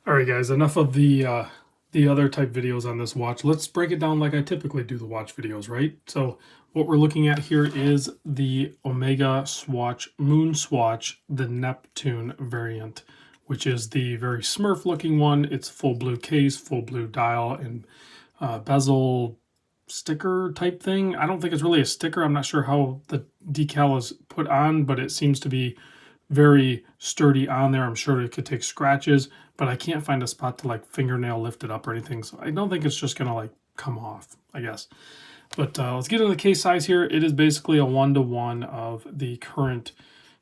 All right, guys, enough of the other type videos on this watch. Let's break it down like I typically do the watch videos, right? So what we're looking at here is the Omega Swatch MoonSwatch, the Neptune variant, which is the very Smurf looking one. It's full blue case, full blue dial, and bezel sticker type thing. I don't think it's really a sticker. I'm not sure how the decal is put on, but it seems to be very sturdy on there. I'm sure it could take scratches, but I can't find a spot to like fingernail lift it up or anything. So I don't think it's just gonna like come off, I guess. But let's get into the case size here. It is basically a 1-to-1 of the current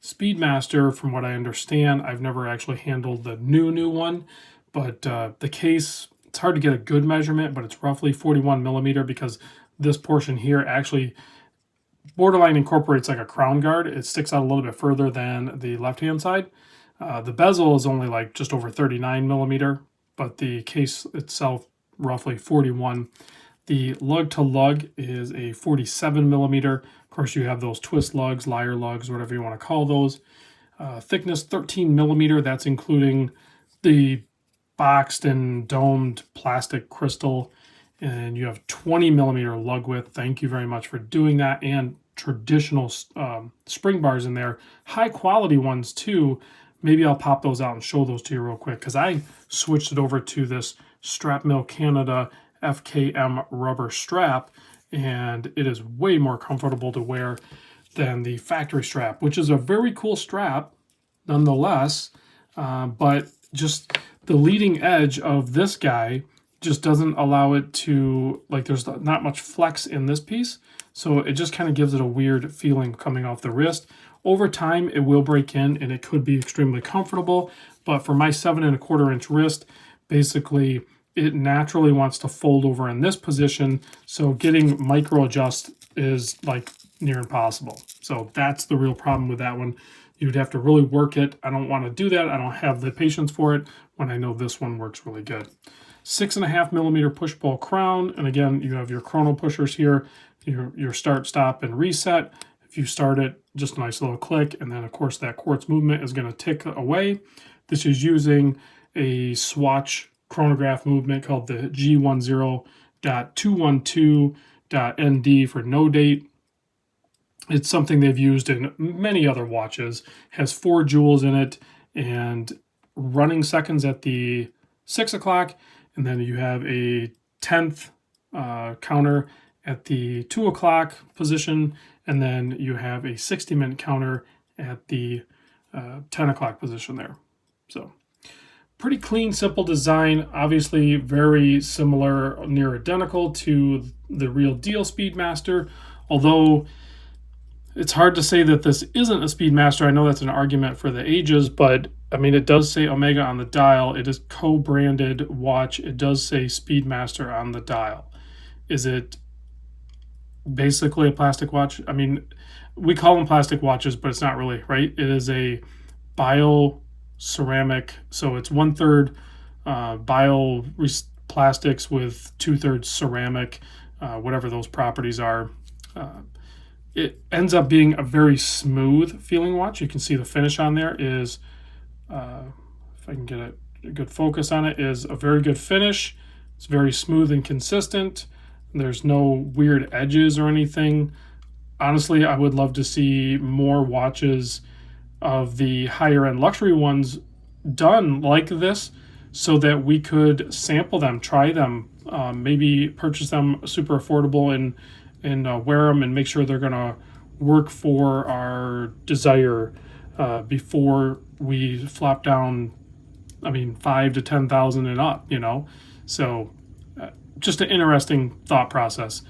Speedmaster, from what I understand. I've never actually handled the new one, but the case, it's hard to get a good measurement, but it's roughly 41 millimeter because this portion here actually borderline incorporates like a crown guard. It sticks out a little bit further than the left-hand side. The bezel is only like just over 39 millimeter, but the case itself roughly 41. The lug to lug is a 47 millimeter. Of course, you have those twist lugs, lyre lugs, whatever you want to call those. Thickness 13 millimeter. That's including the boxed and domed plastic crystal. And you have 20 millimeter lug width. Thank you very much for doing that. And traditional spring bars in there. High quality ones too. Maybe I'll pop those out and show those to you real quick, because I switched it over to this Strap Mill Canada FKM rubber strap, and it is way more comfortable to wear than the factory strap, which is a very cool strap nonetheless, but just the leading edge of this guy just doesn't allow it to, like, there's not much flex in this piece, so it just kind of gives it a weird feeling coming off the wrist. Over time, it will break in, and it could be extremely comfortable, but for my 7¼ inch wrist, basically, it naturally wants to fold over in this position, so getting micro adjust is like near impossible. So that's the real problem with that one. You'd have to really work it. I don't want to do that. I don't have the patience for it when I know this one works really good. 6.5 millimeter push-pull crown, and again, you have your chrono pushers here, your start, stop, and reset. If you start it, just a nice little click, and then of course that quartz movement is going to tick away. This is using a Swatch chronograph movement called the G10.212.ND for no date. It's something they've used in many other watches. Has 4 jewels in it and running seconds at the 6 o'clock, and then you have a 10th counter at the 2 o'clock position, and then you have a 60-minute counter at the 10 o'clock position there. So pretty clean, simple design. Obviously very similar, near identical to the real deal Speedmaster, although it's hard to say that this isn't a Speedmaster. I know that's an argument for the ages, but I mean, it does say Omega on the dial. It is co-branded watch. It does say Speedmaster on the dial. Is it basically a plastic watch? I mean, we call them plastic watches, but it's not really, right? It is a bio ceramic, so it's 1/3 bio plastics with 2/3 ceramic, whatever those properties are. It ends up being a very smooth feeling watch. You can see the finish on there is, if I can get a good focus on it, is a very good finish. It's very smooth and consistent. There's no weird edges or anything. Honestly, I would love to see more watches of the higher end luxury ones done like this, so that we could sample them, try them, maybe purchase them super affordable and wear them and make sure they're gonna work for our desire before we flop down, I mean, 5 to 10,000 and up, you know. So just an interesting thought process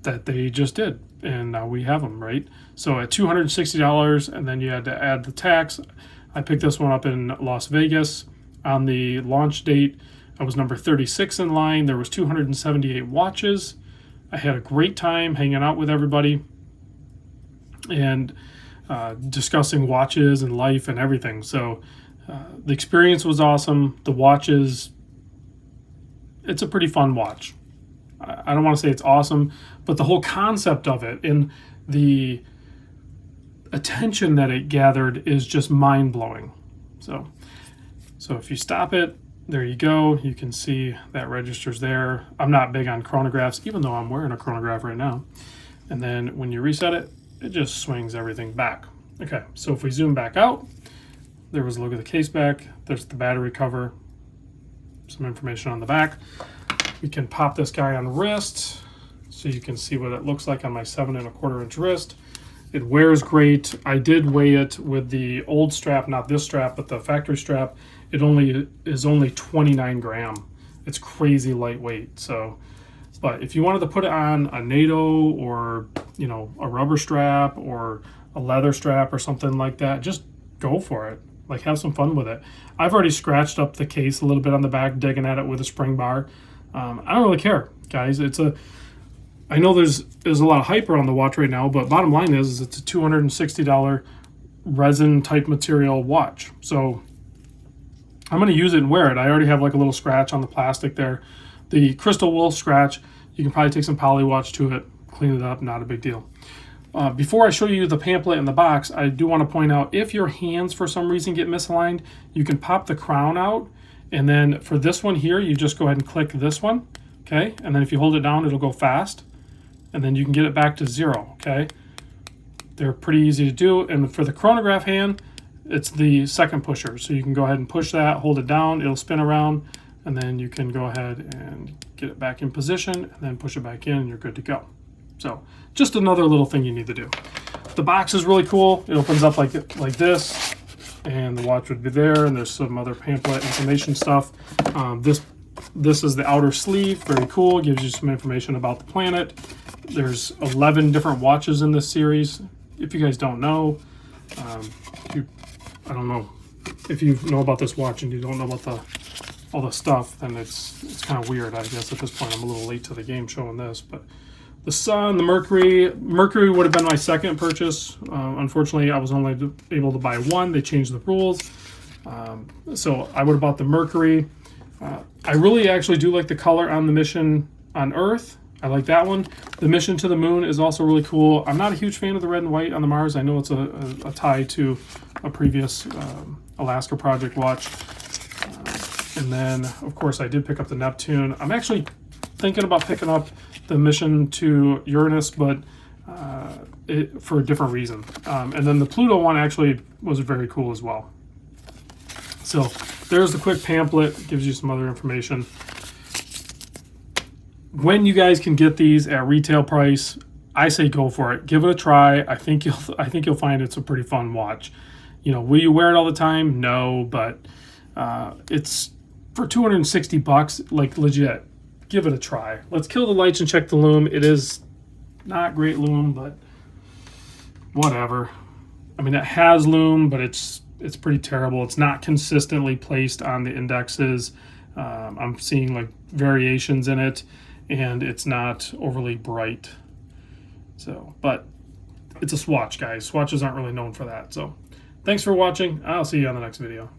that they just did, and now we have them, right? So at $260, and then you had to add the tax. I picked this one up in Las Vegas on the launch date. I was number 36 in line. There was 278 watches. I had a great time hanging out with everybody and discussing watches and life and everything. So the experience was awesome. The watches, it's a pretty fun watch. I don't want to say it's awesome, but the whole concept of it and the attention that it gathered is just mind-blowing. So if you stop it, there you go. You can see that registers there. I'm not big on chronographs, even though I'm wearing a chronograph right now. And then when you reset it, it just swings everything back. Okay, so if we zoom back out, there was a look at the case back. There's the battery cover, some information on the back. We can pop this guy on the wrist so you can see what it looks like on my 7 1/4 inch wrist. It wears great. I did weigh it with the old strap, not this strap, but the factory strap. It is only 29 gram. It's crazy lightweight. So, but if you wanted to put it on a NATO or, you know, a rubber strap or a leather strap or something like that, just go for it. Like, have some fun with it. I've already scratched up the case a little bit on the back, digging at it with a spring bar. I don't really care, guys. I know there's a lot of hype around the watch right now, but bottom line is it's a $260 resin type material watch. So I'm going to use it and wear it. I already have like a little scratch on the plastic there. The crystal wool scratch, you can probably take some poly watch to it, clean it up, not a big deal. Before I show you the pamphlet in the box, I do want to point out, if your hands for some reason get misaligned, you can pop the crown out, and then for this one here, you just go ahead and click this one, okay? And then if you hold it down, it'll go fast, and then you can get it back to 0, okay? They're pretty easy to do, and for the chronograph hand, it's the second pusher, so you can go ahead and push that, hold it down, it'll spin around, and then you can go ahead and get it back in position, and then push it back in, and you're good to go. So just another little thing you need to do. The box is really cool. It opens up like this, and the watch would be there, and there's some other pamphlet information stuff. This is the outer sleeve, very cool, gives you some information about the planet. There's 11 different watches in this series. If you guys don't know, I don't know, if you know about this watch and you don't know about all the stuff, then it's kind of weird, I guess. At this point, I'm a little late to the game showing this, but the sun, the Mercury would have been my second purchase. Unfortunately, I was only able to buy one. They changed the rules. So I would have bought the Mercury. I really actually do like the color on the mission on Earth. I like that one. The mission to the moon is also really cool. I'm not a huge fan of the red and white on the Mars. I know it's a tie to a previous Alaska project watch. And then, of course, I did pick up the Neptune. I'm actually thinking about picking up the mission to Uranus, but for a different reason. And then the Pluto one actually was very cool as well. So there's the quick pamphlet. It gives you some other information. When you guys can get these at retail price, I say go for it. Give it a try. I think you'll find it's a pretty fun watch. You know, will you wear it all the time? No, but it's for $260, like legit. Give it a try. Let's kill the lights and check the lume. It is not great lume, but whatever. I mean, it has lume, but it's pretty terrible. It's not consistently placed on the indexes. I'm seeing like variations in it, and it's not overly bright. So, but it's a Swatch, guys. Swatches aren't really known for that. So, thanks for watching. I'll see you on the next video.